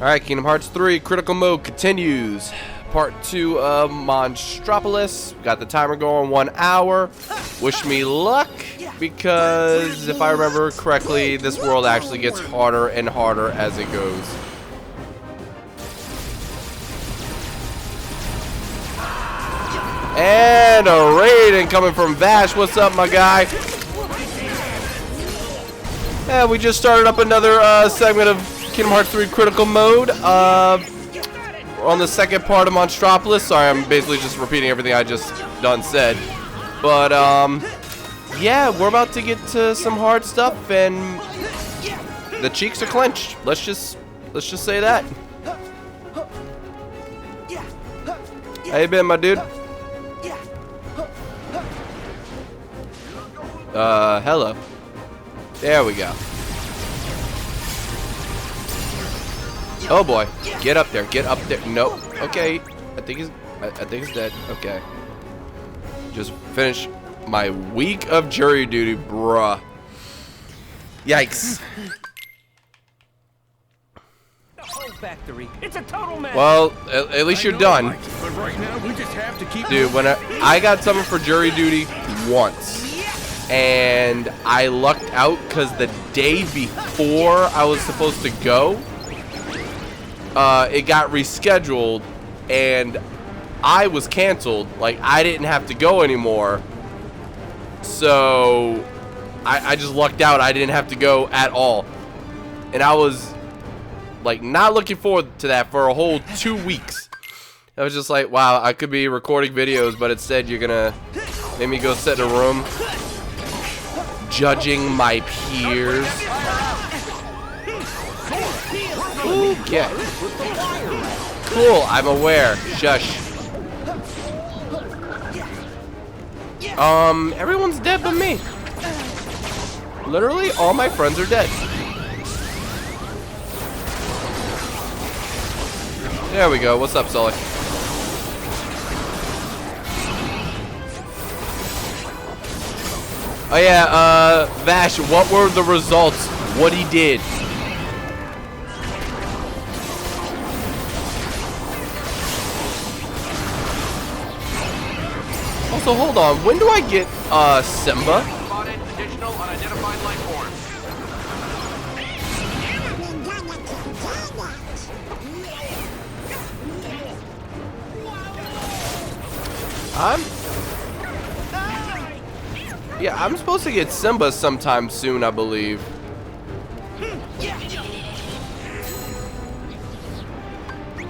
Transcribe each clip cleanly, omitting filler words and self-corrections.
Alright, Kingdom Hearts 3 Critical Mode continues. Part 2 of Monstropolis. Got the timer going, 1 hour. Wish me luck, because if I remember correctly, this world actually gets harder and harder as it goes. And a raid incoming from Vash. What's up, my guy? Yeah, we just started up another segment of Kingdom Hearts 3 Critical Mode. We're on the second part of Monstropolis. Sorry, I'm basically just repeating everything I just said. But yeah, we're about to get to some hard stuff, and the cheeks are clenched. Let's just say that. How you been, my dude? Hello. There we go. Oh boy, get up there, get up there. Nope. Okay, I think he's dead. Okay. Just finish my week of jury duty, bruh. Yikes. The whole factory. It's a total mess. Well, at least you're done. But right now we just have to keep. Dude, when I got summoned for jury duty once, and I lucked out because the day before I was supposed to go, it got rescheduled, and I was canceled. Like, I didn't have to go anymore. So, I just lucked out. I didn't have to go at all. And I was, like, not looking forward to that for a whole 2 weeks. I was just like, wow, I could be recording videos, but instead you're gonna make me go sit in a room judging my peers. Okay. Cool, I'm aware. Shush. Everyone's dead but me. Literally, all my friends are dead. There we go. What's up, Sully? Oh yeah, Vash, what were the results? What he did? Also, hold on. When do I get Simba? Spotted additional unidentified life forms. Yeah, I'm supposed to get Simba sometime soon, I believe.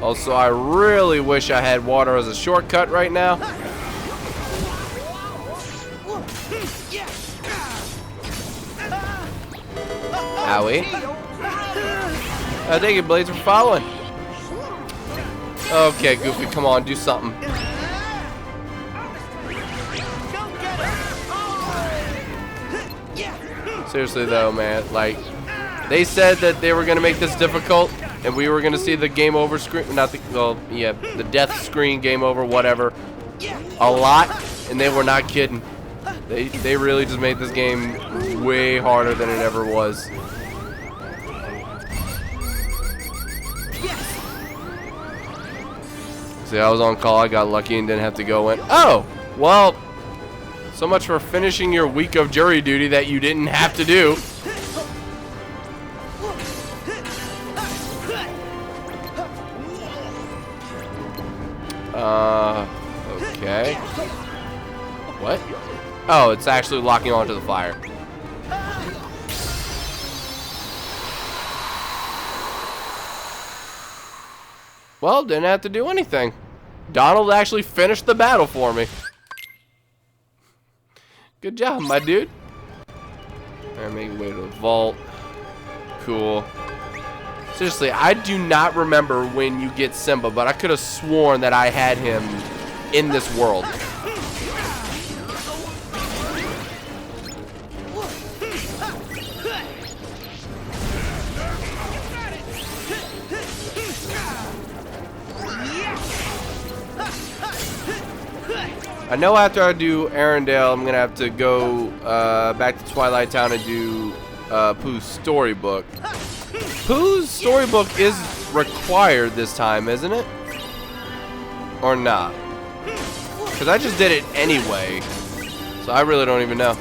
Also, I really wish I had water as a shortcut right now. Owie. Thank you, Blades, for following. Okay, Goofy, come on, do something. Seriously though, man, like, they said that they were gonna make this difficult, and we were gonna see the game over screen, not the, well, yeah, the death screen, game over, whatever, a lot, and they were not kidding. They really just made this game way harder than it ever was. See, I was on call, I got lucky and didn't have to go in. Oh, well. So much for finishing your week of jury duty that you didn't have to do. Okay. What? Oh, it's actually locking onto the fire. Well, didn't have to do anything. Donald actually finished the battle for me. Good job, my dude. Alright, make your way to the vault. Cool. Seriously, I do not remember when you get Simba, but I could have sworn that I had him in this world. I know after I do Arendelle, I'm gonna have to go back to Twilight Town and do Pooh's storybook. Pooh's storybook is required this time, isn't it? Or not? Because I just did it anyway. So I really don't even know.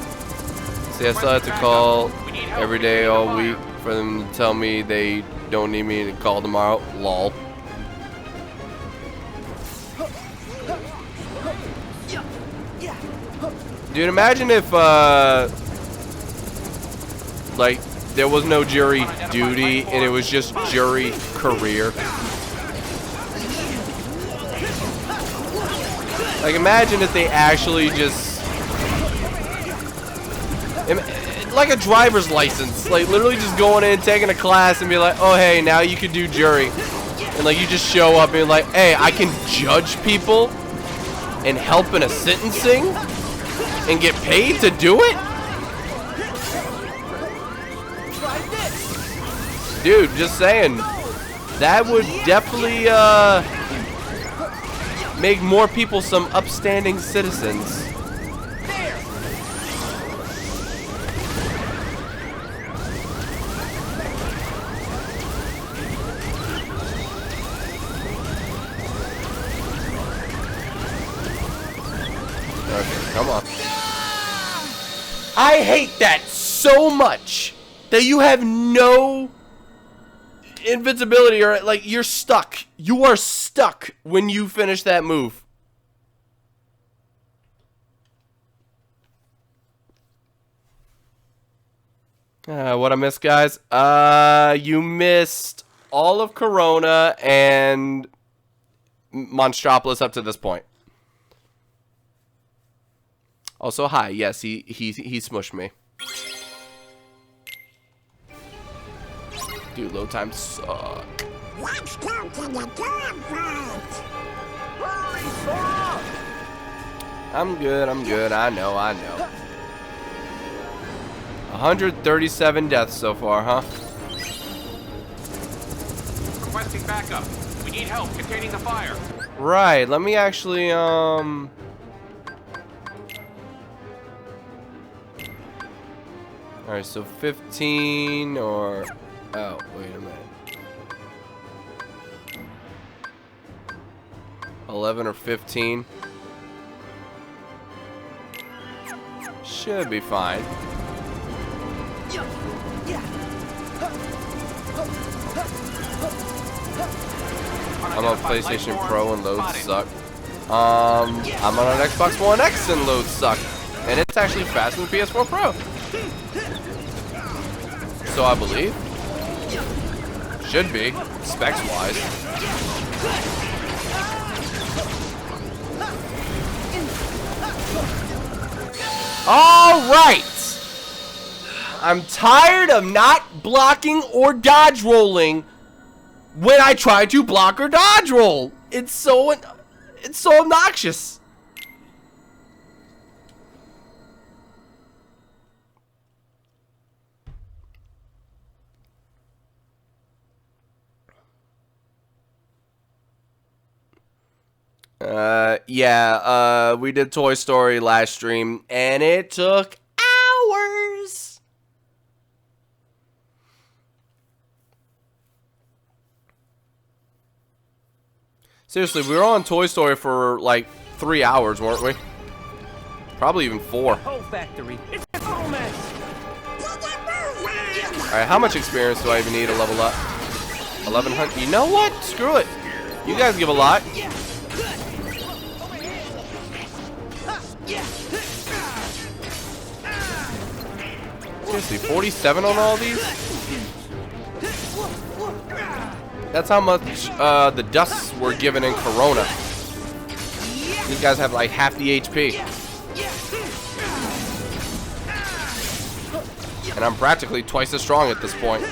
See, I still have to call every day all week for them to tell me they don't need me to call tomorrow. Lol. Dude, imagine if, like, there was no jury duty and it was just jury career. Like, imagine if they actually just, like a driver's license, like literally just going in, taking a class and be like, oh hey, now you can do jury. And like you just show up and be like, hey, I can judge people and help in a sentencing and get paid to do it? Dude, just saying, that would definitely make more people some upstanding citizens. Okay, come on. I hate that so much that you have no invincibility, or like you're stuck. You are stuck when you finish that move. What I missed, guys? You missed all of Corona and Monstropolis up to this point. Also, hi. Yes, he smushed me. Dude, load times suck. Let's go to the campsite. Hurry, Sora! I'm good. I know. 137 deaths so far, huh? Requesting backup. We need help containing the fire. Right. Let me actually, Alright, so 15 or... Oh, wait a minute. 11 or 15. Should be fine. I'm on PlayStation Pro and loads suck. I'm on an Xbox One X and loads suck. And it's actually faster than PS4 Pro. So I believe. Should be, specs wise. Alright! I'm tired of not blocking or dodge rolling when I try to block or dodge roll. It's so obnoxious. We did Toy Story last stream, and it took hours. Seriously, we were on Toy Story for like 3 hours, weren't we? Probably even 4. Whole factory. It's a total mess. Alright, how much experience do I even need to level up? 1100. You know what? Screw it. You guys give a lot. Seriously, 47 on all these? That's how much the dusts were given in Corona. These guys have like half the HP. And I'm practically twice as strong at this point.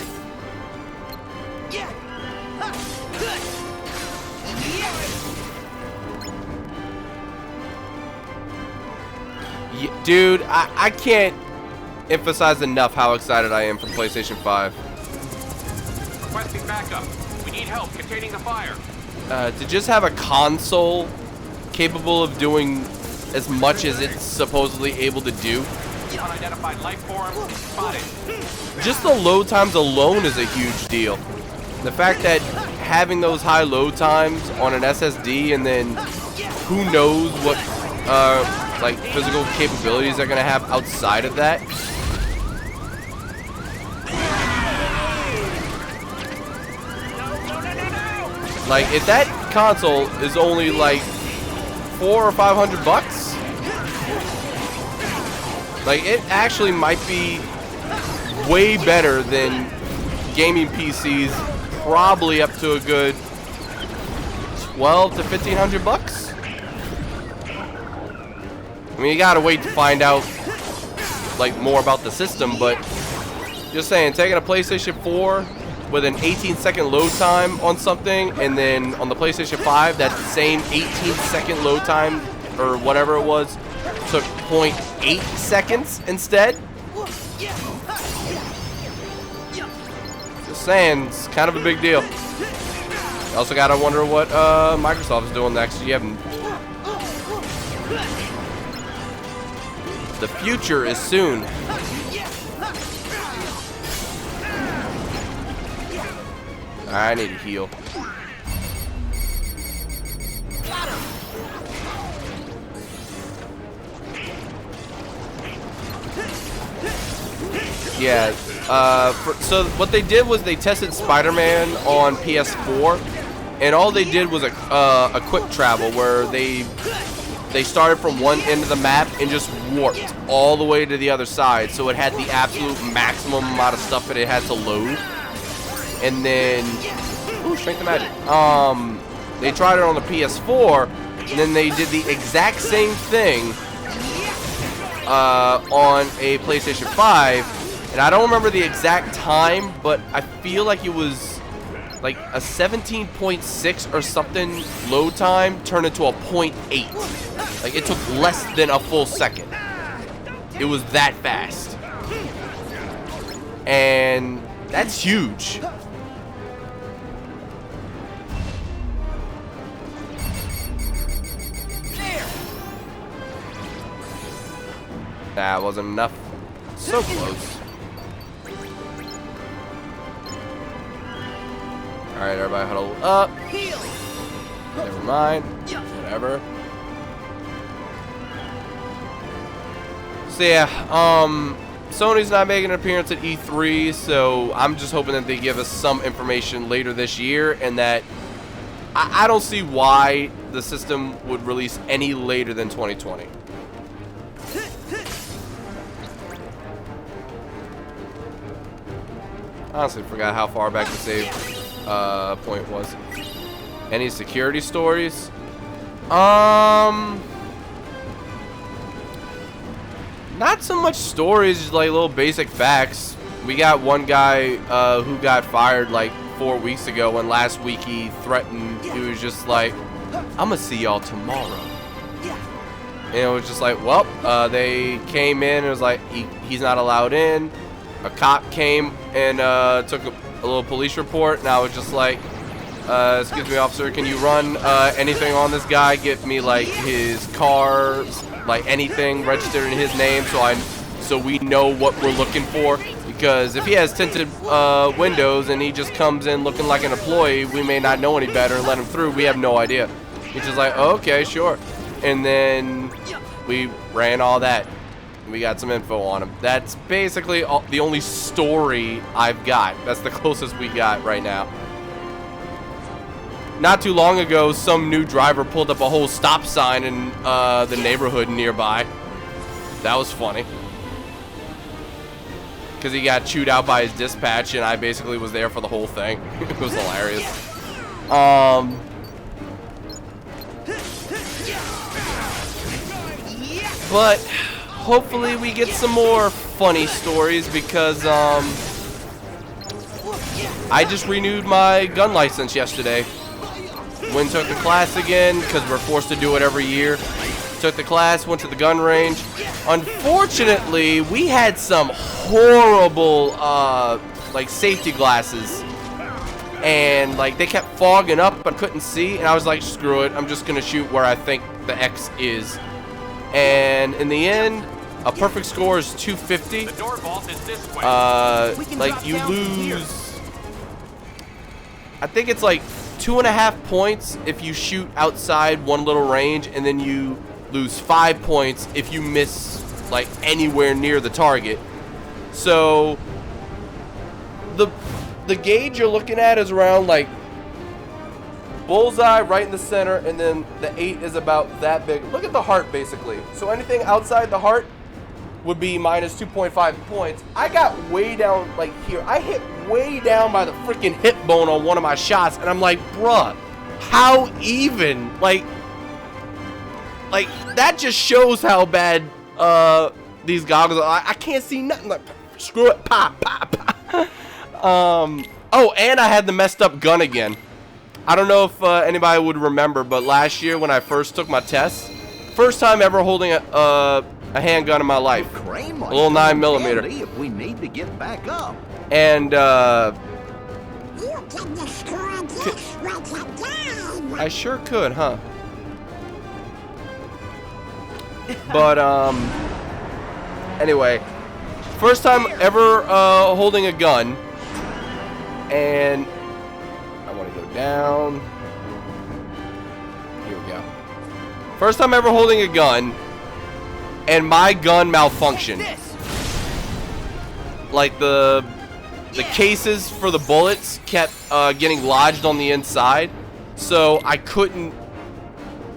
Dude, I can't emphasize enough how excited I am for PlayStation 5. Requesting backup. We need help containing the fire. To just have a console capable of doing as much as it's supposedly able to do. Unidentified life form spotted. Just the load times alone is a huge deal. The fact that having those high load times on an SSD, and then who knows what like physical capabilities they're gonna have outside of that. Like, if that console is only like $400 or $500, like, it actually might be way better than gaming PCs, probably up to a good $1,200 to $1,500. I mean, you gotta wait to find out like more about the system, but just saying, taking a PlayStation 4 with an 18-second load time on something, and then on the PlayStation 5, that same 18-second load time, or whatever it was, took 0.8 seconds instead. Just saying, it's kind of a big deal. You also gotta wonder what Microsoft is doing next. You haven't. The future is soon. I need to heal. Yeah. So what they did was they tested Spider-Man on PS4, and all they did was a quick travel where they started from one end of the map and just warped all the way to the other side, so it had the absolute maximum amount of stuff that it had to load. And then, ooh, Strength of Magic. They tried it on the PS4, and then they did the exact same thing on a PlayStation 5. And I don't remember the exact time, but I feel like it was like a 17.6 or something load time turned into a 0.8. Like, it took less than a full second. It was that fast. And that's huge. That wasn't enough. So close. Alright, everybody huddle up. Never mind. Whatever. So yeah, Sony's not making an appearance at E3, so I'm just hoping that they give us some information later this year, and that I don't see why the system would release any later than 2020. Honestly, forgot how far back the save point was. Any security stories? Not so much stories, just like little basic facts. We got one guy who got fired like 4 weeks ago, and last week he threatened, he was just like, I'm gonna see y'all tomorrow. And it was just like, well, they came in and it was like, he's not allowed in. A cop came and took a little police report, and I was just like, excuse me, officer, can you run anything on this guy? Get me like his car, like anything registered in his name, so we know what we're looking for. Because if he has tinted windows and he just comes in looking like an employee, we may not know any better and let him through. We have no idea. He's just like, oh, okay, sure. And then we ran all that. We got some info on him. That's basically the only story I've got. That's the closest we got right now. Not too long ago, some new driver pulled up a whole stop sign in the neighborhood nearby. That was funny. Because he got chewed out by his dispatch, and I basically was there for the whole thing. It was hilarious. But hopefully we get some more funny stories, because I just renewed my gun license yesterday. Went and took the class again, because we're forced to do it every year. Took the class, went to the gun range. Unfortunately, we had some horrible like safety glasses, and like they kept fogging up but couldn't see, and I was like, screw it, I'm just gonna shoot where I think the X is. And in the end, a perfect score is 250. The door vault is this way. Like you lose I think it's like 2.5 points if you shoot outside one little range, and then you lose 5 points if you miss like anywhere near the target. So the gauge you're looking at is around like bullseye right in the center, and then the 8 is about that big. Look at the heart basically. So anything outside the heart would be minus 2.5 points. I got way down like here. I hit way down by the freaking hip bone on one of my shots, and I'm like, bruh, how even? Like that just shows how bad these goggles are. I can't see nothing. Like, screw it, pop, pop, pop. Oh, and I had the messed up gun again. I don't know if anybody would remember, but last year when I first took my test, first time ever holding a handgun in my life, a little 9mm. If we need to get back up. And You can destroy this with a gun. I sure could, huh? But anyway, first time ever holding a gun, and I want to go down. Here we go. First time ever holding a gun, and my gun malfunctioned. Like the cases for the bullets kept getting lodged on the inside, so I couldn't,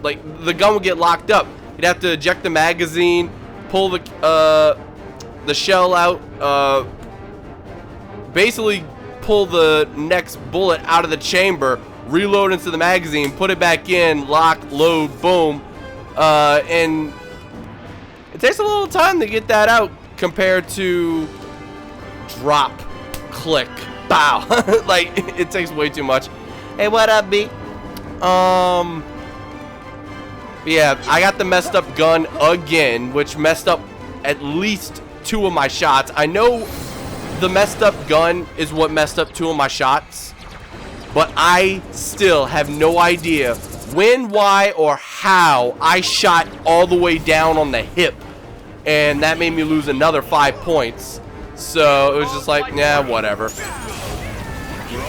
like, the gun would get locked up. You'd have to eject the magazine, pull the shell out, basically pull the next bullet out of the chamber, reload into the magazine, put it back in, lock, load, boom, and it takes a little time to get that out compared to drop, click, bow. Like, it takes way too much. Hey, what up, B? Yeah, I got the messed up gun again, which messed up at least 2 of my shots. I know the messed up gun is what messed up 2 of my shots, but I still have no idea when, why, or how I shot all the way down on the hip, and that made me lose another 5 points. So it was just like, nah, whatever.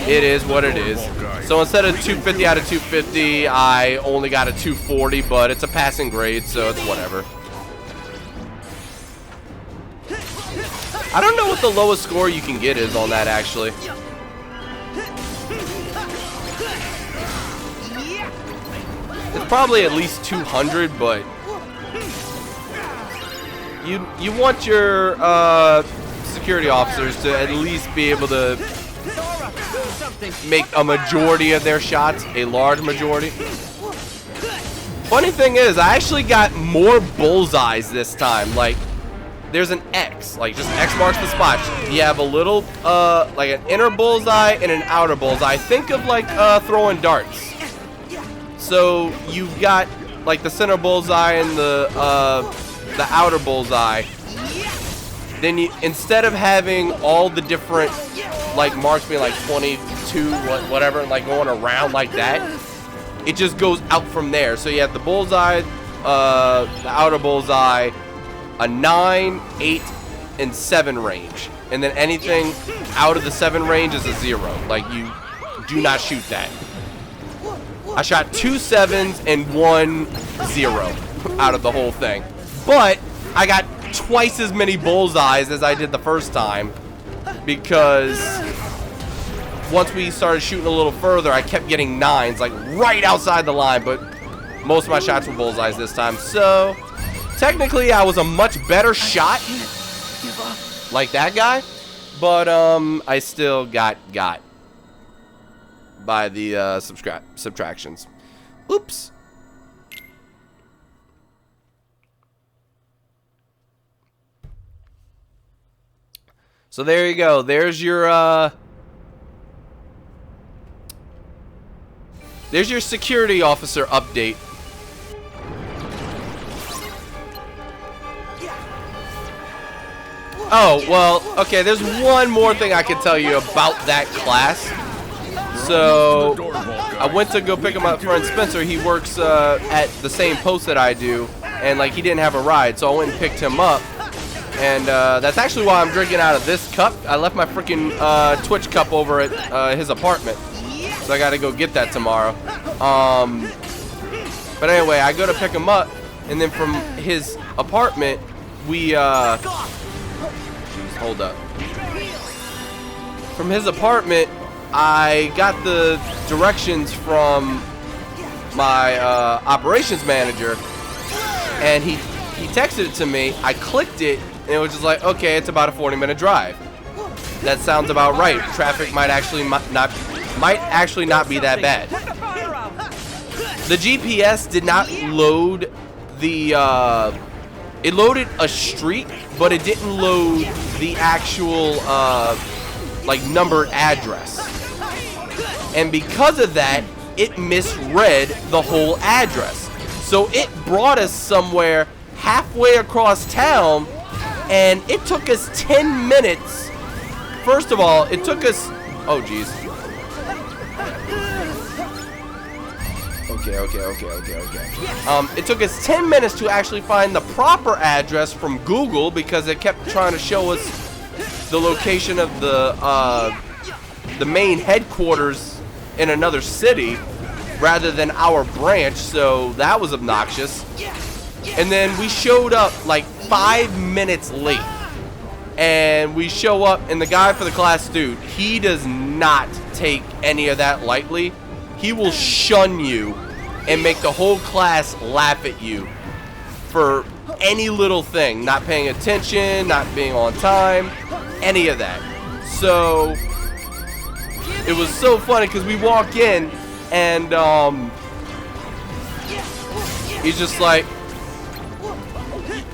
It is what it is. So instead of 250 out of 250, I only got a 240, but it's a passing grade, so it's whatever. I don't know what the lowest score you can get is on that, actually. It's probably at least 200, but you want your security officers to at least be able to make a majority of their shots, a large majority. Funny thing is, I actually got more bullseyes this time. Like, there's an X, like just X marks the spot. You have a little, like an inner bullseye and an outer bullseye. Think of like throwing darts. So you've got like the center bullseye and the outer bullseye. Then you, instead of having all the different like marks being like 22, whatever, and like going around like that, it just goes out from there. So you have the bullseye, the outer bullseye, a 9, 8, and 7 range, and then anything out of the 7 range is a 0. Like, you do not shoot that. I shot 2 7s and 1 0 out of the whole thing, but I got twice as many bullseyes as I did the first time, because once we started shooting a little further, I kept getting 9s, like right outside the line, but most of my shots were bullseyes this time. So technically I was a much better shot like that guy, but I still got by the subtractions. Oops. So there you go. There's your security officer update. Oh, well, okay, there's one more thing I can tell you about that class. So, I went to go pick up my friend Spencer. He works at the same post that I do, and like he didn't have a ride, so I went and picked him up. And that's actually why I'm drinking out of this cup. I left my freaking Twitch cup over at his apartment. So I gotta go get that tomorrow. But anyway, I go to pick him up, and then from his apartment, we, jeez, hold up. From his apartment, I got the directions from my operations manager, and he texted it to me. I clicked it, and it was just like, okay, it's about a 40-minute drive. That sounds about right. Traffic might actually not be that bad. The GPS did not load the it loaded a street, but it didn't load the actual like numbered address. And because of that, it misread the whole address. So it brought us somewhere halfway across town, and it took us 10 minutes. First of all, it took us, oh geez. Okay. It took us 10 minutes to actually find the proper address from Google, because it kept trying to show us the location of the main headquarters in another city rather than our branch, so that was obnoxious. And then we showed up like 5 minutes late. And we show up, and the guy for the class, dude, he does not take any of that lightly. He will shun you and make the whole class laugh at you for any little thing. Not paying attention, not being on time, any of that. So it was so funny because we walk in, and he's just like,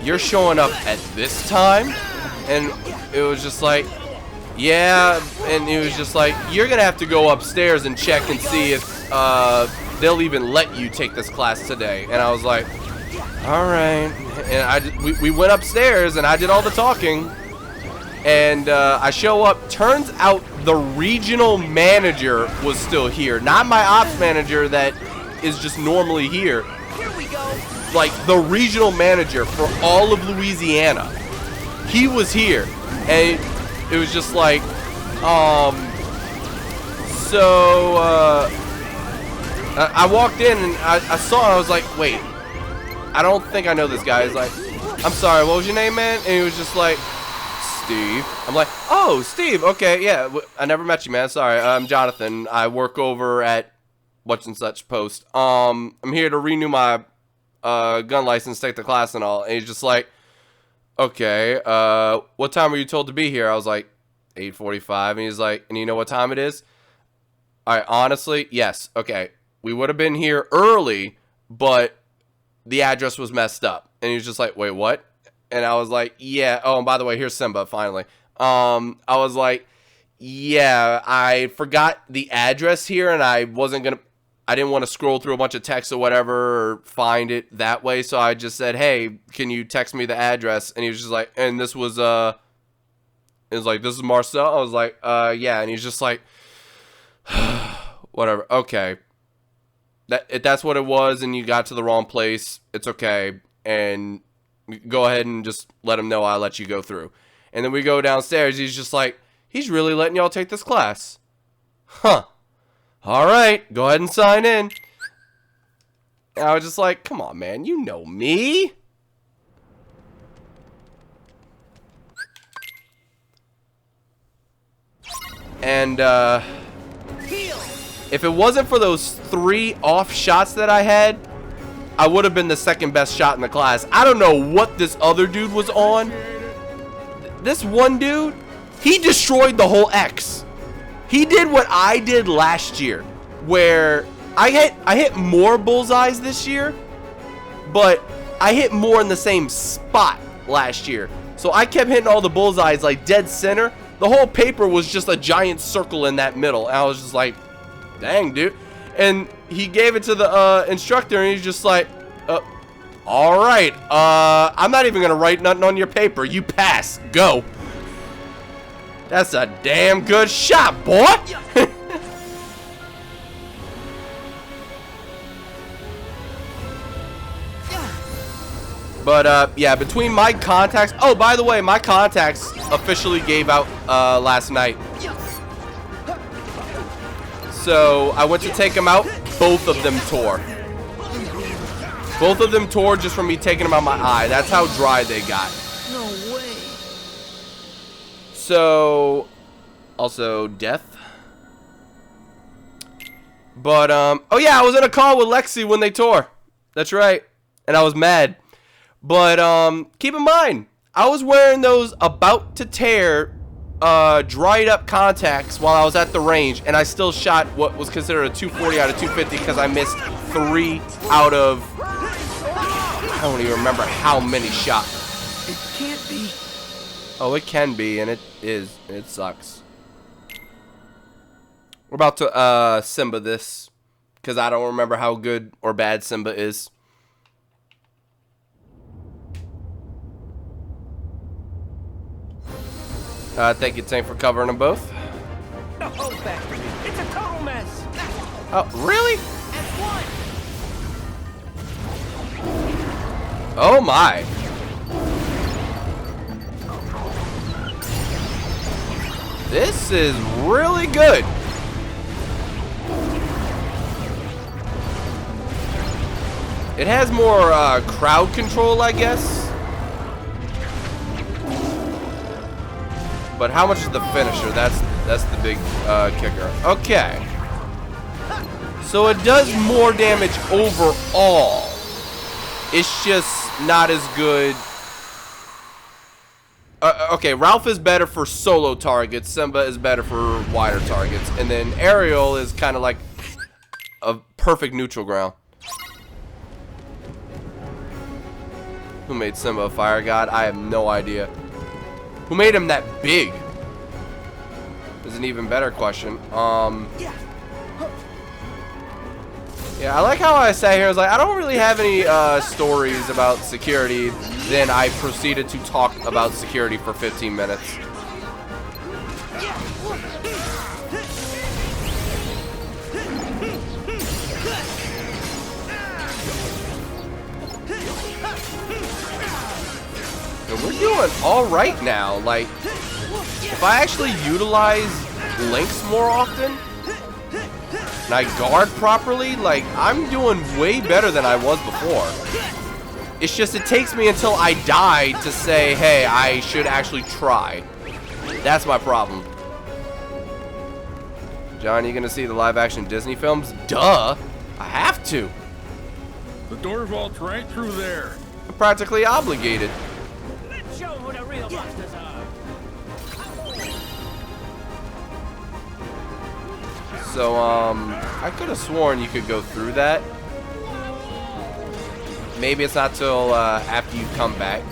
you're showing up at this time? And it was just like, yeah. And he was just like, you're gonna have to go upstairs and check and see if they'll even let you take this class today. And I was like, all right. And we went upstairs, and I did all the talking. And I show up. Turns out the regional manager was still here, not my ops manager that is just normally here. Like the regional manager for all of Louisiana. He was here, and it was just like, I walked in, and I saw it. I was like, wait, I don't think I know this guy. He's like, I'm sorry, what was your name, man? And he was just like, Steve. I'm like, oh, Steve, okay, yeah, I never met you, man. Sorry, I'm Jonathan. I work over at what's and such post. I'm here to renew my gun license, take the class and all. And he's just like, okay, what time were you told to be here? I was like, 8:45. And he's like, and you know what time it is? Alright, honestly, yes. Okay, we would have been here early, but the address was messed up. And he was just like, wait, what? And I was like, yeah. Oh, and by the way, here's Simba, finally. I was like, yeah, I forgot the address here, and I didn't want to scroll through a bunch of texts or whatever or find it that way, so I just said, hey, can you text me the address? And he was just like, and this was, it was like, this is Marcel? I was like, yeah, and he's just like, whatever, okay. If that's what it was and you got to the wrong place, it's okay, and go ahead and just let him know I'll let you go through. And then we go downstairs, he's just like, he's really letting y'all take this class. Huh. Alright, go ahead and sign in. And I was just like, come on, man, you know me. And, if it wasn't for those 3 off shots that I had, I would have been the second best shot in the class. I don't know what this other dude was on. This one dude, he destroyed the whole X. He did what I did last year, where I hit more bullseyes this year, but I hit more in the same spot last year. So I kept hitting all the bullseyes like dead center. The whole paper was just a giant circle in that middle. And I was just like, dang, dude. And he gave it to the instructor, and he's just like, all right, I'm not even gonna write nothing on your paper. You pass. Go. That's a damn good shot, boy. But yeah, between my contacts. Oh, by the way, my contacts officially gave out last night. So I went to take them out. Both of them tore. Both of them tore just from me taking them out my eye. That's how dry they got. No way. So, also death. But, oh yeah, I was in a call with Lexi when they tore. That's right. And I was mad. But, keep in mind, I was wearing those about to tear, dried up contacts while I was at the range, and I still shot what was considered a 240 out of 250 because I missed 3 out of, I don't even remember how many shots. It can't be. Oh, it can be, and it is. It sucks. We're about to Simba this because I don't remember how good or bad Simba is. Thank you, Tank, for covering them both. The whole factory. It's a total mess. Oh, really? That's one. Oh my. This is really good. It has more crowd control, I guess. But how much is the finisher? That's the big kicker. Okay. So it does more damage overall. It's just not as good. Okay, Ralph is better for solo targets. Simba is better for wider targets. And then Ariel is kind of like a perfect neutral ground. Who made Simba a fire god? I have no idea. Who made him that big? Is an even better question. Yeah, I like how I sat here and was like, I don't really have any stories about security. Then I proceeded to talk about security for 15 minutes. And we're doing all right now. Like, if I actually utilize links more often, and I guard properly, like, I'm doing way better than I was before. It's just it takes me until I die to say, hey, I should actually try. That's my problem. John, you gonna see the live-action Disney films? Duh! I have to. The door vault's right through there. I'm practically obligated. Let's show 'em who the real monsters are. So, I could have sworn you could go through that. Maybe it's not till after you come back.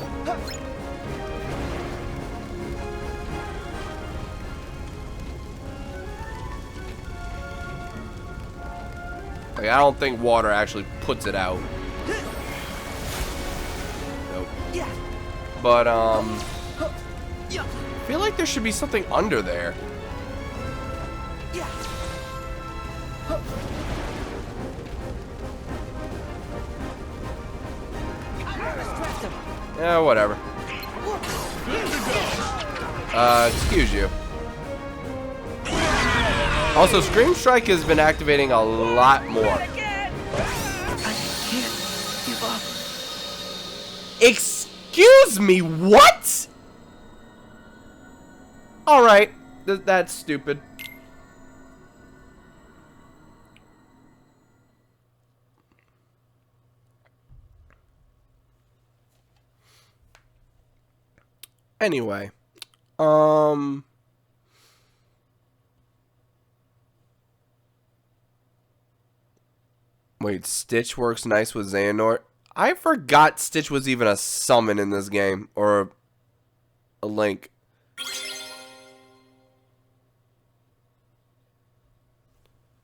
Like, I don't think water actually puts it out. Nope. But, I feel like there should be something under there. Yeah, whatever. Excuse you. Also, Scream Strike has been activating a lot more. I can't give up. Excuse me, what? Alright, that's stupid. Anyway, wait, Stitch works nice with Xehanort. I forgot Stitch was even a summon in this game, or a link.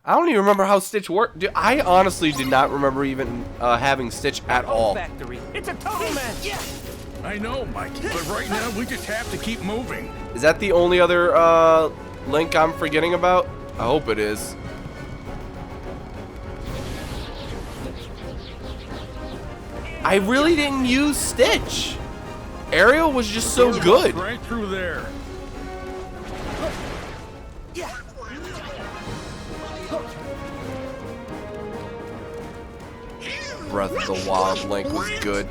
I don't even remember how Stitch worked. Dude, I honestly did not remember even having Stitch at all. Factory. It's a total mess. I know, Mikey, but right now we just have to keep moving. Is that the only other link I'm forgetting about? I hope it is. I really didn't use Stitch. Ariel was just so good. Right through there. Breath of the Wild Link was good.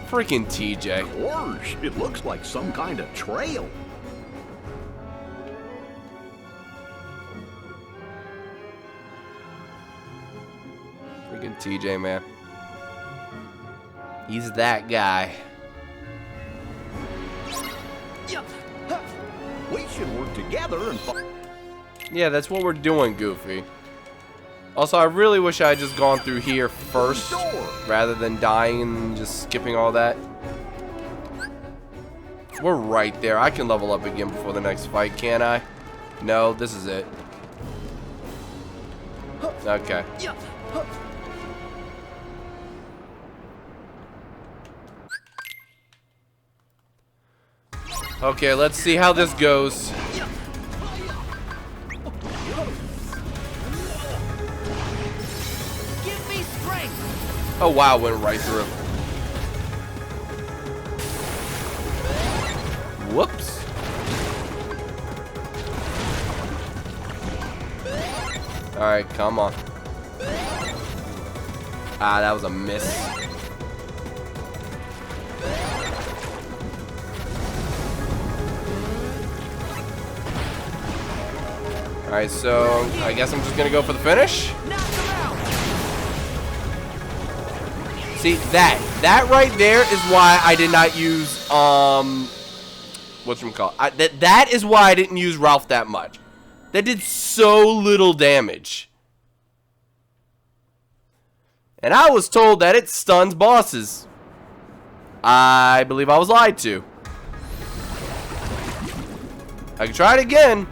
Freaking TJ. Gosh, it looks like some kind of trail. Freaking TJ, man. He's that guy. We should work together and Yeah, that's what we're doing, Goofy. Also, I really wish I had just gone through here first rather than dying and just skipping all that. We're right there. I can level up again before the next fight, can't I? No, this is it. Okay. Okay, let's see how this goes. Give me strength. Oh wow, went right through him. Whoops. Alright, come on. Ah, that was a miss. Alright, so I guess I'm just gonna go for the finish. See, that right there is why I did not use whatchamacallit. That is why I didn't use Ralph that much. That did so little damage. And I was told that it stuns bosses. I believe I was lied to. I can try it again.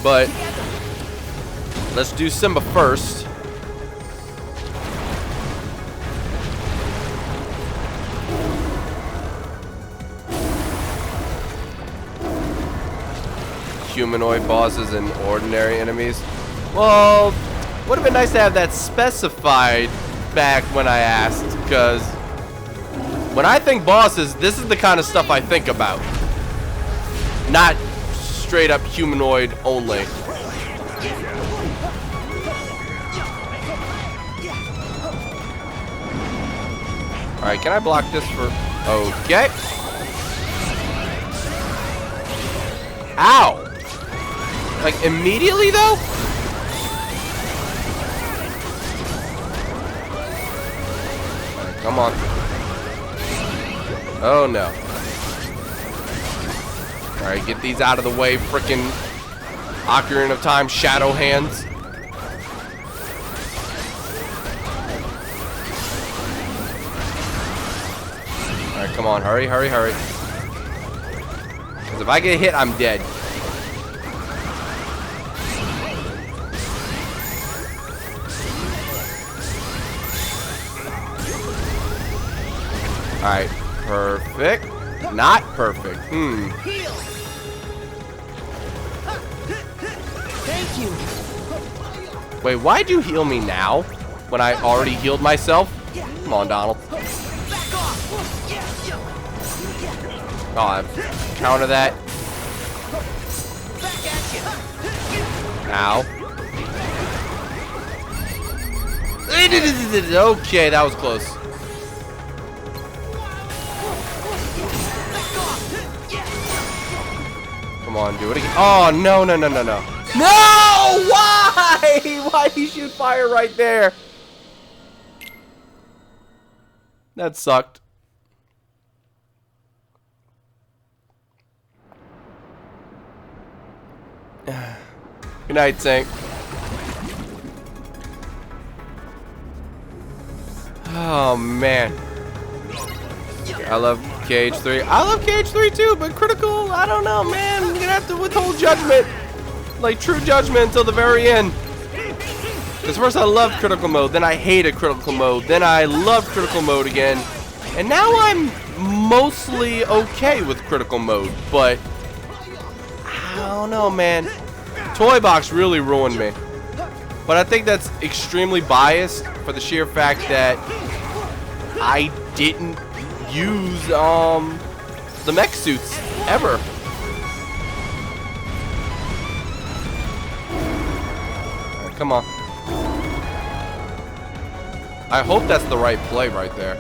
But let's do Simba first. Humanoid bosses and ordinary enemies. Well, would have been nice to have that specified back when I asked, because when I think bosses, this is the kind of stuff I think about. Not straight up humanoid only. Alright, can I block this for... Okay. Ow! Like, immediately, though? Alright, come on. Oh, no. Alright, get these out of the way, frickin' Ocarina of Time shadow hands. Alright, come on, hurry, hurry, hurry. Because if I get hit, I'm dead. Alright, perfect. Not perfect. Thank you. Wait, why'd you heal me now? When I already healed myself? Come on, Donald. Oh, I counter that. Ow. Okay, that was close. Come on, do it again. Oh, no, no, no, no, no. No! Why? Why'd he shoot fire right there? That sucked. Good night, Tank. Oh, man. I love KH3. I love KH3 too, but Critical, I don't know, man. I'm gonna have to withhold judgment. Like, true judgment until the very end. Because first I loved Critical Mode, then I hated Critical Mode, then I loved Critical Mode again. And now I'm mostly okay with Critical Mode, but I don't know, man. Toy Box really ruined me. But I think that's extremely biased for the sheer fact that I didn't use the mech suits ever. Come on. I hope that's the right play right there.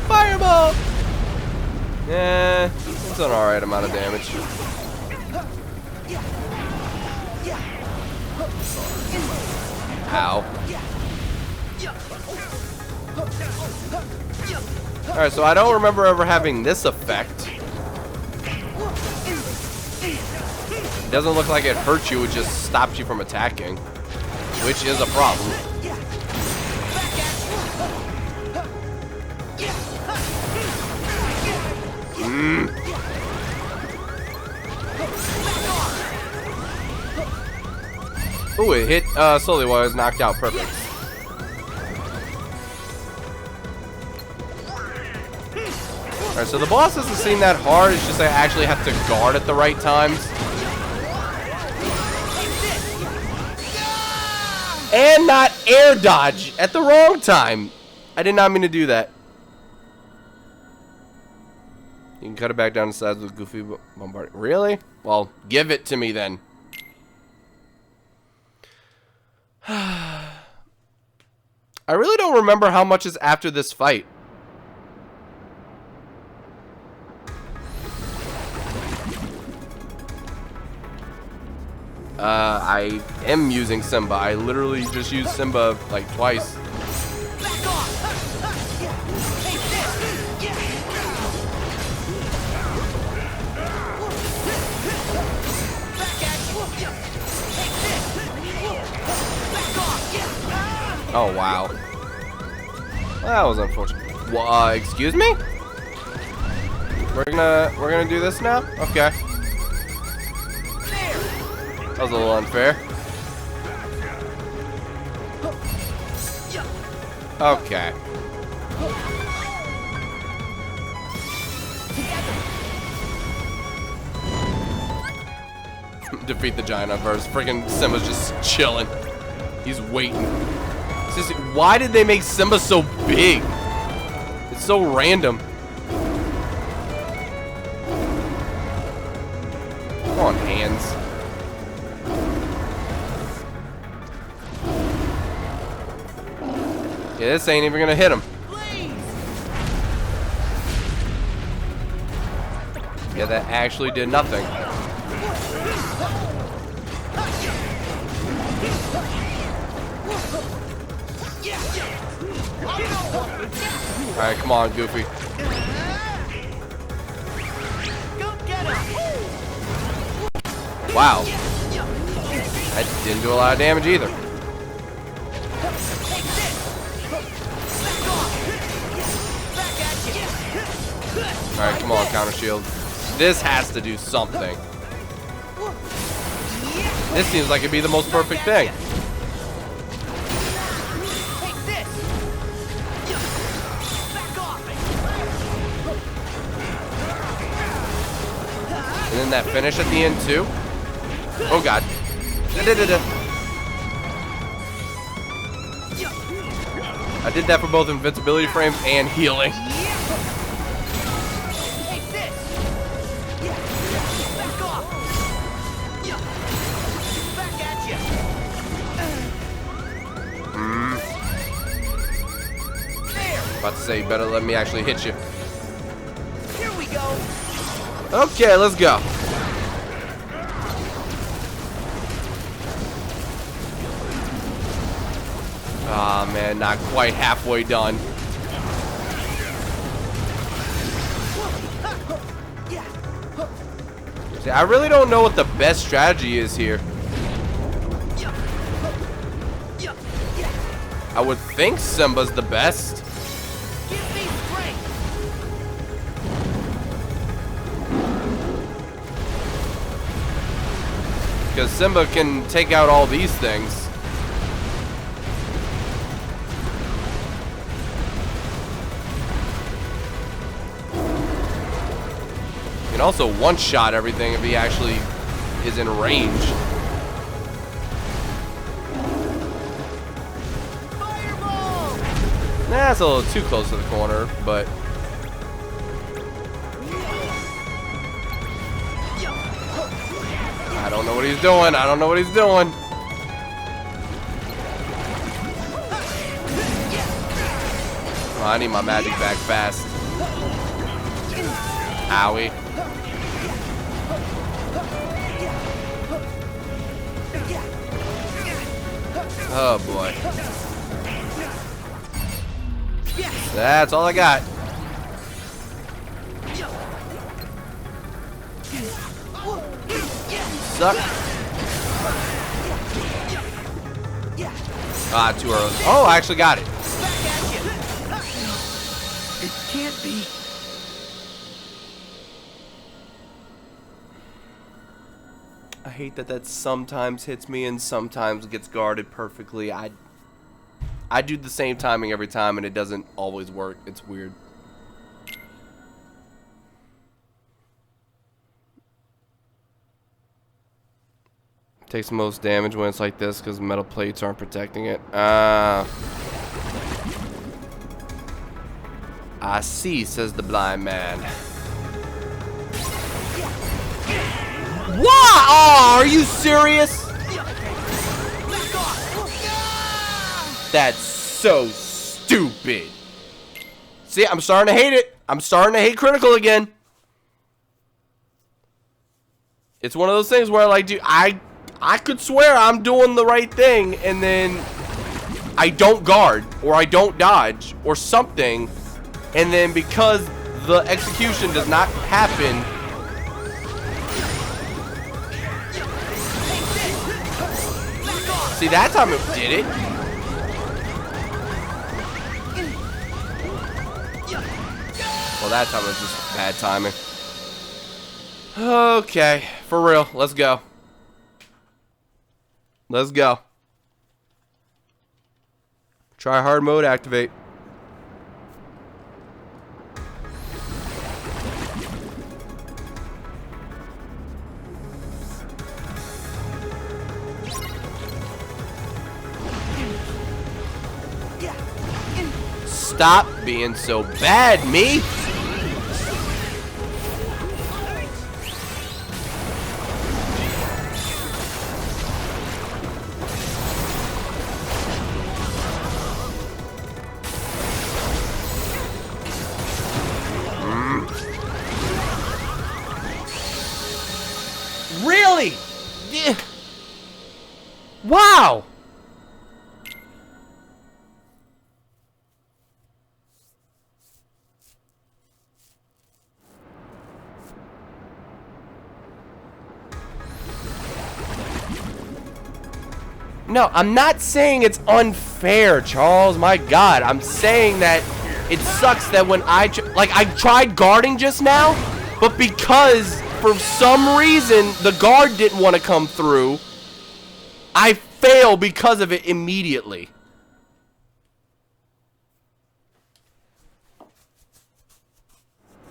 Fireball! Yeah, it's an alright amount of damage. Ow. Alright, so I don't remember ever having this effect. It doesn't look like it hurts you, it just stops you from attacking. Which is a problem. Ooh, it hit slowly while I was knocked out. Perfect. Alright, so the boss doesn't seem that hard. It's just I actually have to guard at the right times. And not air dodge at the wrong time. I did not mean to do that. You can cut it back down to size with Goofy bombard. Really? Well, give it to me then. I really don't remember how much is after this fight. I am using Simba. I literally just used Simba like twice. Oh wow, that was unfortunate. Excuse me? We're gonna do this now? Okay. That was a little unfair. Okay. Defeat the giant on first. Freaking Simba's just chilling. He's waiting. Just, why did they make Simba so big? It's so random. Come on, hands. Yeah, this ain't even gonna hit him. Yeah, that actually did nothing. Alright, come on, Goofy. Wow. That didn't do a lot of damage either. Alright, come on, counter shield. This has to do something. This seems like it'd be the most perfect thing. And then that finish at the end too. Oh god. I did that for both invincibility frames and healing. About to say, you better let me actually hit you. Here we go. Okay, let's go. Ah, man, not quite halfway done. See, I really don't know what the best strategy is here. I would think Simba's the best. Because Simba can take out all these things. He can also one-shot everything if he actually is in range. That's a little too close to the corner, but I don't know what he's doing. I don't know what he's doing. Oh, I need my magic back fast. Owie. Oh boy. That's all I got. Suck. Ah, too early. Oh, I actually got it. It can't be. I hate that sometimes hits me and sometimes gets guarded perfectly. I do the same timing every time and it doesn't always work. It's weird. Takes most damage when it's like this because metal plates aren't protecting it. I see, says the blind man. What? Oh, are you serious? That's so stupid. See, I'm starting to hate it. I'm starting to hate critical again. It's one of those things where, like, dude, I could swear I'm doing the right thing, and then I don't guard, or I don't dodge, or something, and then because the execution does not happen, see, that time it did it. Well, that time it was just bad timing. Okay, for real, let's go. Let's go. Try hard mode, activate. Stop being so bad, me. Really? Yeah. Wow. No, I'm not saying it's unfair, Charles. My God, I'm saying that it sucks that when I tried guarding just now, but because for some reason the guard didn't want to come through, I fail because of it immediately.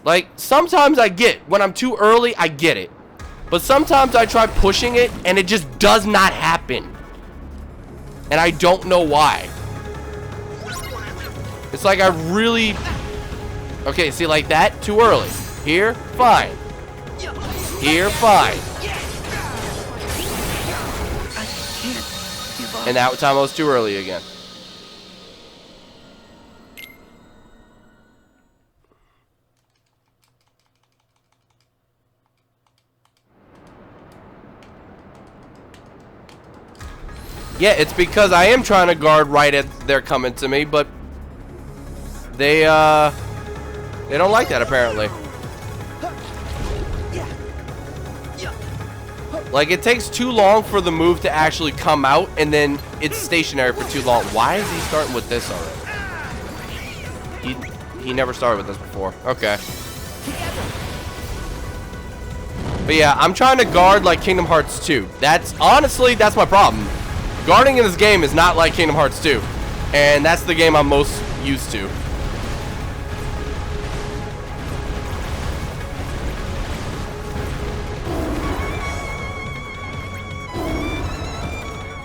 Like, sometimes I get, when I'm too early, I get it. But sometimes I try pushing it and it just does not happen. And I don't know why. It's like I really... Okay, see, like that? Too early. Here, fine. Here, fine. And that time I was too early again. Yeah, it's because I am trying to guard right as they're coming to me, but they don't like that apparently. Like, it takes too long for the move to actually come out, and then it's stationary for too long. Why is he starting with this already? He never started with this before. Okay. But yeah, I'm trying to guard like Kingdom Hearts 2. Honestly, that's my problem. Guarding in this game is not like Kingdom Hearts 2. And that's the game I'm most used to.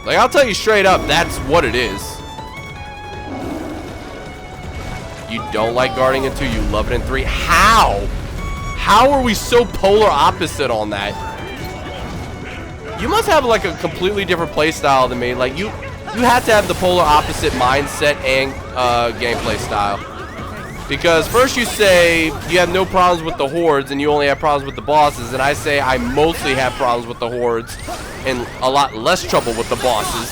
Like, I'll tell you straight up, that's what it is. You don't like guarding in 2, you love it in 3. How? How are we so polar opposite on that? You must have like a completely different play style than me. Like you have to have the polar opposite mindset and gameplay style. Because first you say you have no problems with the hordes and you only have problems with the bosses, and I say I mostly have problems with the hordes and a lot less trouble with the bosses.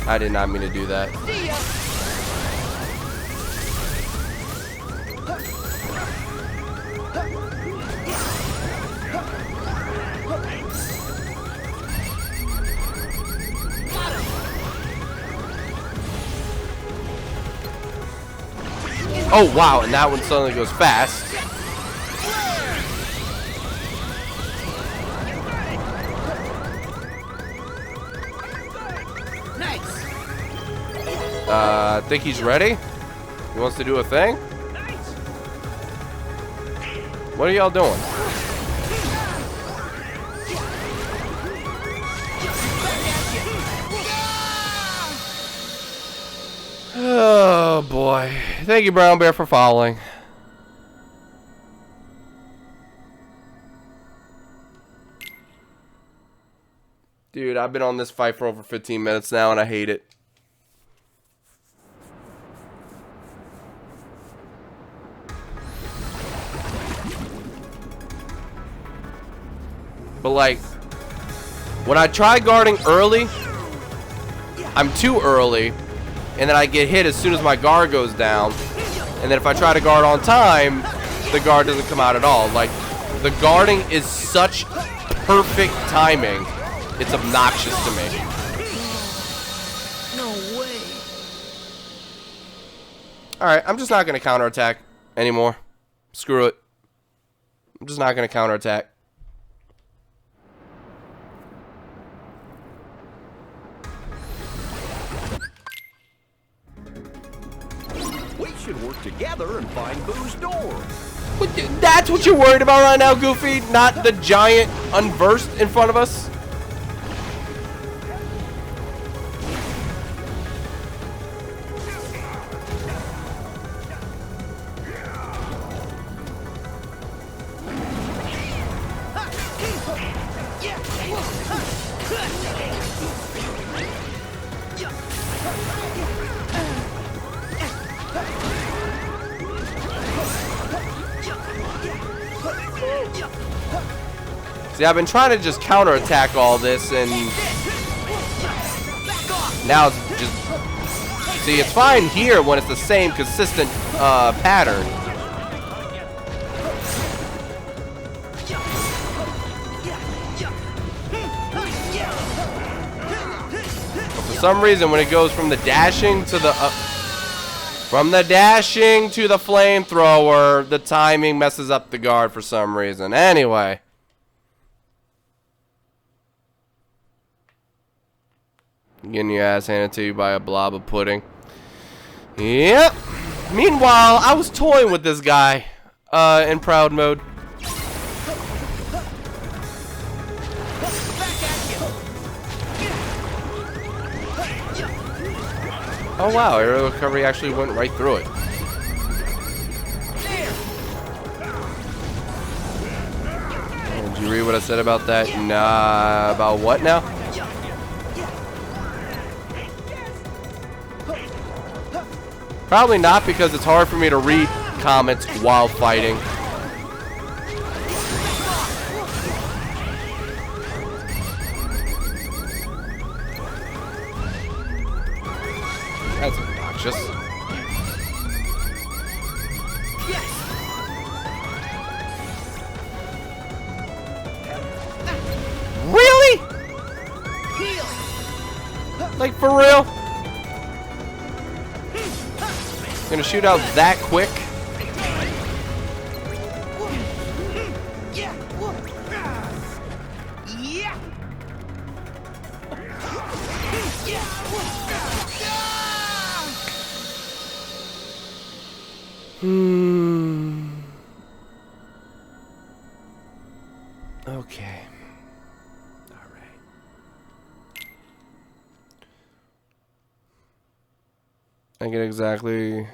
I did not mean to do that. Oh wow, and that one suddenly goes fast. I think he's ready. He wants to do a thing. What are y'all doing? Oh boy. Thank you, Brown Bear, for following. Dude, I've been on this fight for over 15 minutes now and I hate it. But like, when I try guarding early, I'm too early, and then I get hit as soon as my guard goes down. And then if I try to guard on time, the guard doesn't come out at all. Like, the guarding is such perfect timing, it's obnoxious to me. No way. Alright, I'm just not going to counterattack anymore. Screw it. I'm just not going to counterattack. We should work together and find Boo's door. That's what you're worried about right now, Goofy? Not the giant unversed in front of us? See, I've been trying to just counterattack all this, and now it's just... See, it's fine here when it's the same consistent pattern. But for some reason, when it goes from the dashing to the... from the dashing to the flamethrower, the timing messes up the guard for some reason. Anyway. Getting your ass handed to you by a blob of pudding. Yep. Meanwhile, I was toying with this guy in proud mode. Oh wow, aerial recovery actually went right through it. Oh, did you read what I said about that? Nah, about what now? Probably not, because it's hard for me to read comments while fighting. That's obnoxious. Really? Like, for real? Gonna shoot out that quick? Okay. All right. I get exactly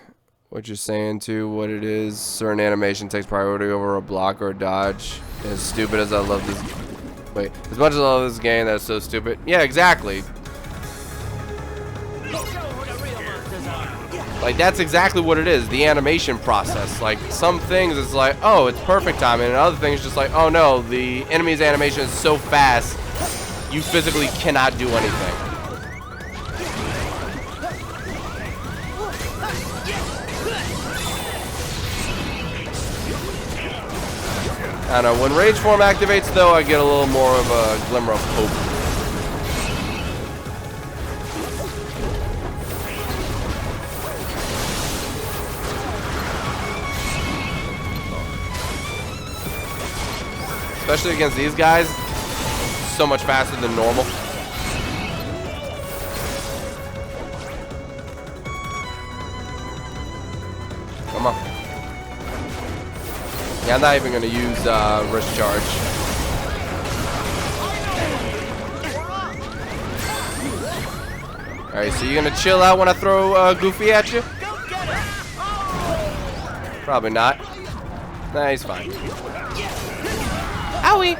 what you're saying too. What it is. Certain animation takes priority over a block or a dodge. As stupid as I love this. Wait, as much as I love this game, that's so stupid. Yeah, exactly. Like, that's exactly what it is, the animation process. Like, some things it's like, oh, it's perfect timing, and other things just like, oh no, the enemy's animation is so fast, you physically cannot do anything. I don't know, when Rage Form activates though, I get a little more of a glimmer of hope. Especially against these guys, so much faster than normal. Come on. Yeah, I'm not even gonna use wrist charge. Alright, so you're gonna chill out when I throw Goofy at you? Probably not. Nah, he's fine. Owie!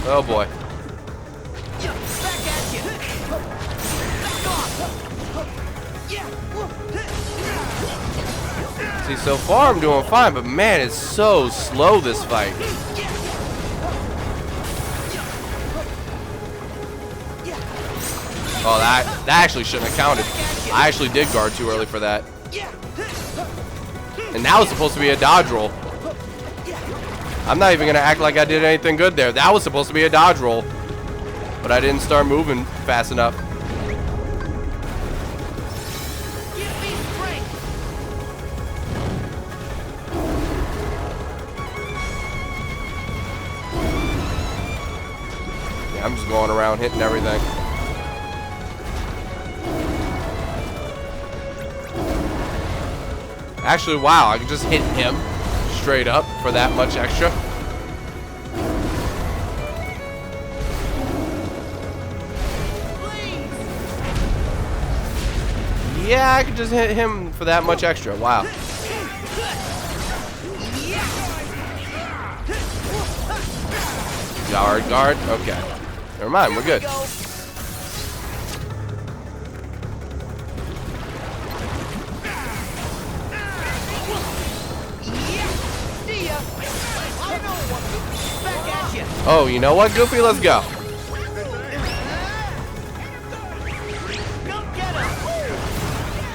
Oh boy. See, so far I'm doing fine, but man, it's so slow this fight. Oh, that actually shouldn't have counted. I actually did guard too early for that. And that was supposed to be a dodge roll. I'm not even gonna act like I did anything good there. That was supposed to be a dodge roll. But I didn't start moving fast enough. Yeah, I'm just going around hitting everything. Actually, wow, I can just hit him straight up for that much extra. Yeah, I could just hit him for that much extra. Wow. Guard. Okay. Never mind, we're good. Oh, you know what, Goofy? Let's go.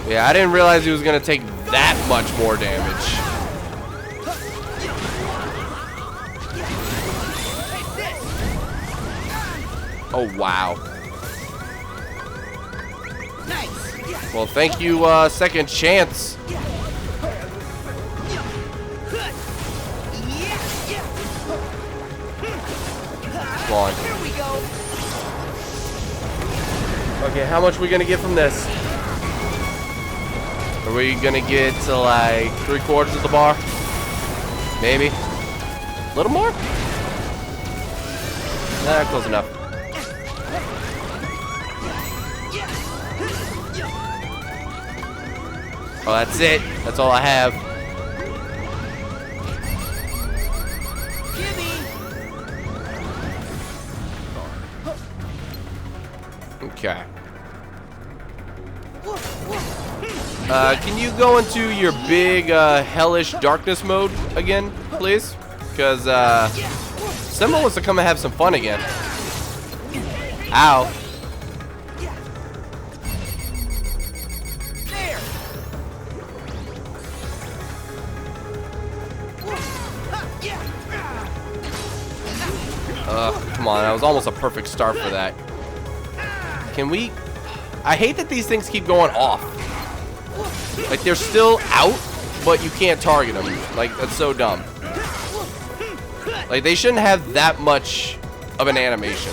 Yeah, I didn't realize he was going to take that much more damage. Oh, wow. Well, thank you, Second Chance. Come on. Okay, how much are we going to get from this? Are we gonna get to like 3/4 of the bar? Maybe? A little more? Nah, close enough. Oh, that's it. That's all I have. Okay. Can you go into your big hellish darkness mode again, please? Because Simba wants to come and have some fun again. Ow. Come on, that was almost a perfect start for that. Can we... I hate that these things keep going off. Like, they're still out, but you can't target them. Like, that's so dumb. Like, they shouldn't have that much of an animation.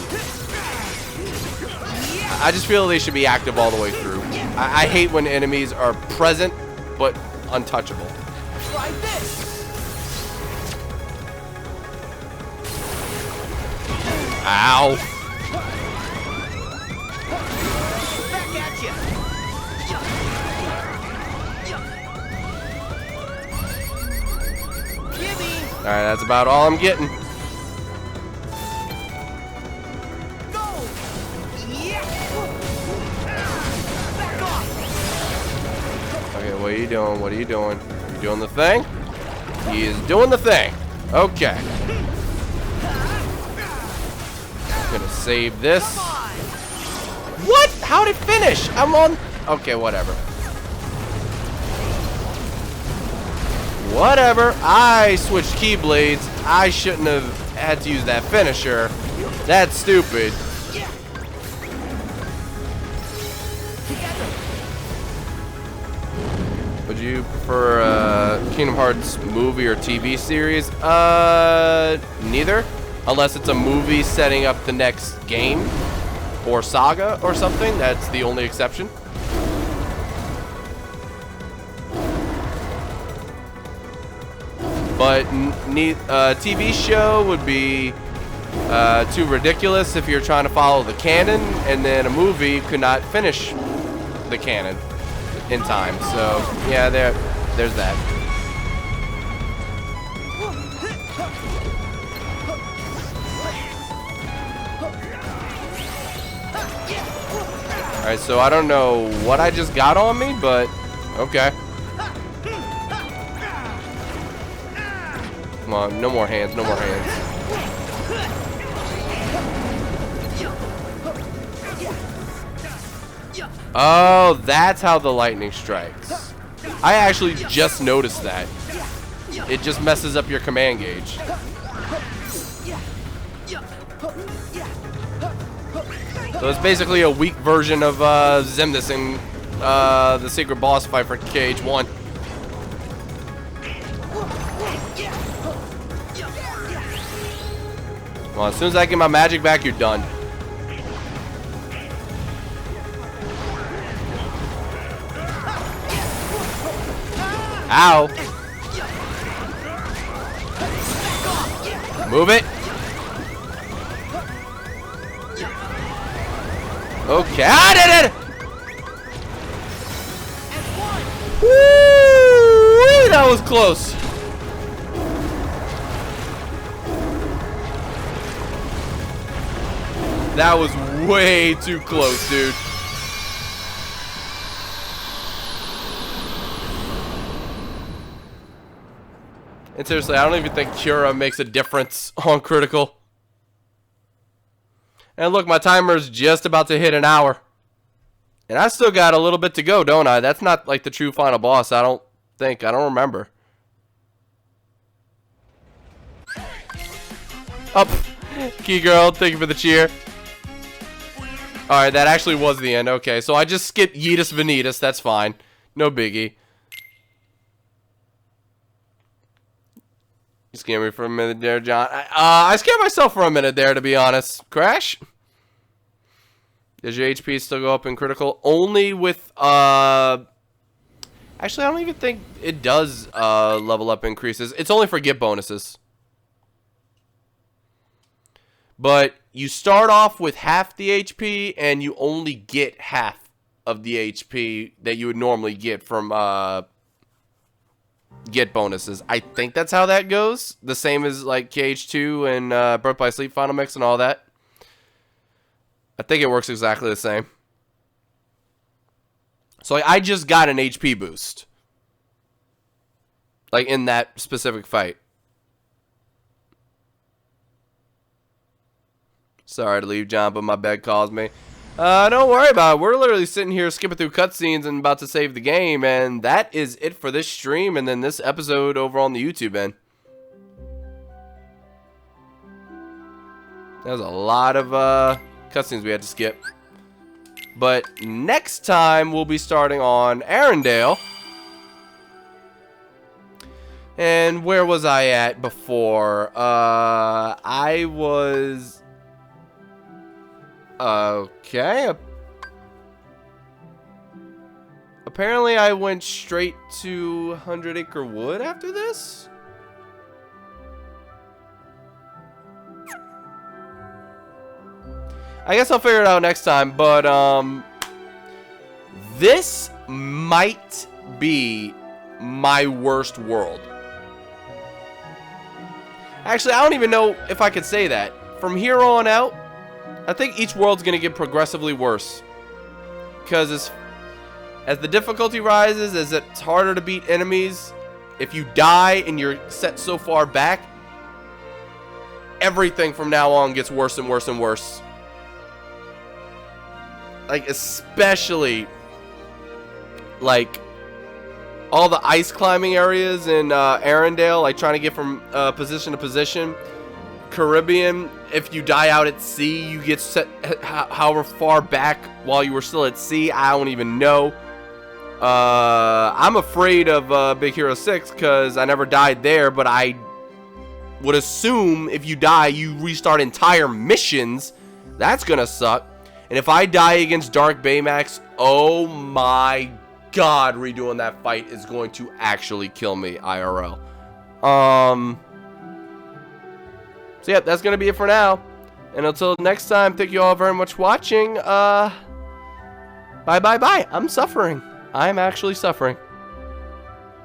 I just feel they should be active all the way through. I hate when enemies are present, but untouchable. Try this. Ow. Back at you. Gimme. All right, that's about all I'm getting. Go. Yeah. Back off. Okay, what are you doing? What are you doing? You doing the thing? He is doing the thing. Okay. Gonna save this. What? How'd it finish? I'm on. Okay, whatever. Whatever. I switched keyblades. I shouldn't have had to use that finisher. That's stupid. Would you prefer Kingdom Hearts movie or TV series? Neither. Unless it's a movie setting up the next game or saga or something. That's the only exception. But TV show would be too ridiculous if you're trying to follow the canon, and then a movie could not finish the canon in time. So yeah, there's that. All right, so I don't know what I just got on me, but okay. Come on, no more hands, no more hands. Oh, that's how the lightning strikes. I actually just noticed that. It just messes up your command gauge. So it's basically a weak version of Xemnas in the secret boss fight for KH1. Well, as soon as I get my magic back, you're done. Ow. Move it. Okay. I did it! Woo! That was close. That was way too close, dude. And seriously, I don't even think Cura makes a difference on critical. And look, my timer's just about to hit an hour. And I still got a little bit to go, don't I? That's not like the true final boss, I don't think. I don't remember. Up. Key girl, thank you for the cheer. Alright, that actually was the end. Okay, so I just skipped Yeetus Vanitas. That's fine. No biggie. You scared me for a minute there, John. I scared myself for a minute there, to be honest. Crash? Does your HP still go up in critical? Only with, actually, I don't even think it does, level up increases. It's only for get bonuses. But you start off with half the HP, and you only get half of the HP that you would normally get from, get bonuses. I think that's how that goes. The same as like KH2 and Birth by Sleep Final Mix and all that. I think it works exactly the same. So like, I just got an HP boost. Like in that specific fight. Sorry to leave, John, but my bed calls me. Don't worry about it. We're literally sitting here skipping through cutscenes and about to save the game, and that is it for this stream and then this episode over on the YouTube end. That was a lot of cutscenes we had to skip. But next time we'll be starting on Arendelle. And where was I at before? I was... Okay. Apparently I went straight to 100 Acre Wood after this? I guess I'll figure it out next time, but this might be my worst world. Actually, I don't even know if I could say that. From here on out, I think each world's going to get progressively worse. Because as the difficulty rises, as it's harder to beat enemies, if you die and you're set so far back, everything from now on gets worse and worse and worse. Like, especially, like, all the ice climbing areas in Arendelle, like trying to get from position to position. Caribbean, if you die out at sea, you get set however far back while you were still at sea. I don't even know. I'm afraid of Big Hero 6 because I never died there, but I would assume if you die, you restart entire missions. That's gonna suck. And if I die against Dark Baymax, oh my god, redoing that fight is going to actually kill me IRL. So yeah, that's gonna be it for now. And until next time, thank you all very much for watching. Bye. I'm suffering. I'm actually suffering.